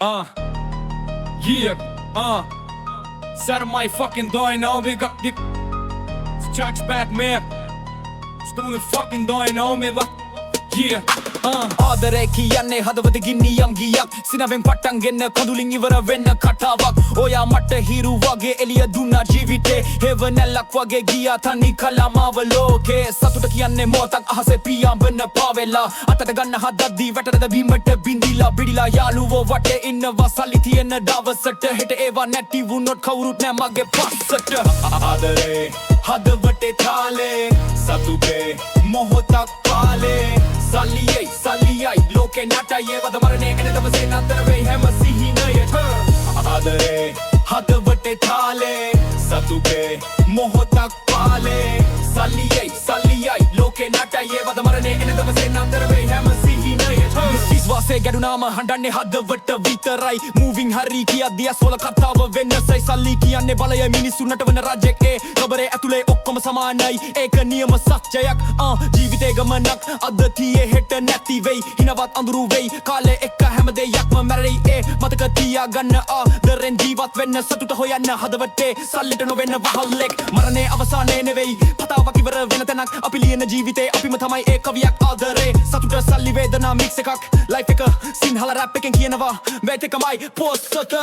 Yeah, set my fucking door now, we got the Chuck's back, man. Still fucking door now, me, yeah. ආදරේ කියන්නේ හදවත ගින්නියම් ගියක් සිනවෙන් පටන් ගෙන කඳුලින් ඉවර වෙන්න කතාවක් ඔයා මට හිරු වගේ එළිය දුන්නා ජීවිතේ හෙවනැල්ලක් වගේ ගියා තනි කලාමාව ලෝකේ සතුට කියන්නේ මොහොතක් අහසේ පියාඹන පාවෙලා අතට ගන්න හදද්දී වැටරද බීමට බින්දිලා බිඩිලා යාළුවෝ වටේ ඉන්නවා සල්ලි තියෙන දවසට හෙට ඒවා නැති වුණොත් කවුරුත් නෑ මගේ පස්සට ආදරේ හදවතේ තාලේ සතුටේ මොහොතක් පාලේ සල්ලියයි ලෝකේ නටයේ වද මරණේ එන දවසේ නතර වෙයි හැම සිහිනයට ආදරේ හදවතේ තාලේ සතුටේ මොහොතක් පාලේ සල්ලියයි ලෝකේ නටයේ වද මරණේ එන දවසේ නතර වෙයි හැම සිහිනයට විශ්වාසය ගැඩුනාම හඬන්නේ හදවත විතරයි මූවිං හරි කියද්දී අස්වල කතාව වෙනසයි සල්ලි කියන්නේ බලය මිනිස්සු නටවන රජෙක් ඒ කබරේ ඇතුලේ ඔක්කොම සමානයි ඒක නියම සත්‍යයක් ජීවිතේ ගමනක් අද තියේ හෙට නැති වෙයි හිනවත් අඳුරු වෙයි කාලේ එක්ක හැම දෙයක්ම මැරෙයි ඒ මතක තියාගන්න ආදරෙන් ජීවත් වෙන්න සතුට හොයන්න හදවතේ සල්ලිට නොවෙන්න වහල්ලෙක් මරණේ අවසානයේ නෙවෙයි පතාවක් ඉවර වෙන තැනක් අපි ලියන ජීවිතේ අපිම තමයි ඒ කවියක් ආදරේ සතුට සල්ලි වේදනා මික්ස් එකක් ලයිෆ් එක සින්හල රැප් එකෙන් කියනවා මේක එකමයි පොස්සට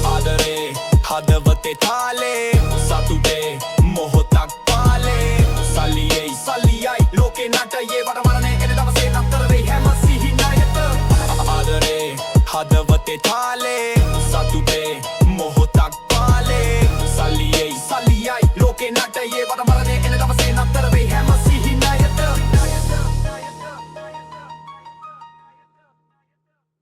ආදරේ හදවතේ තාලේ සතුටේ මොහොතක් පාලේ සල්ලියයි ලෝකේ නටයේ වඩ මරණේ එන දවසේ නතර වෙයි හැම සිහිනයට ආදරේ හදවතේ තාලේ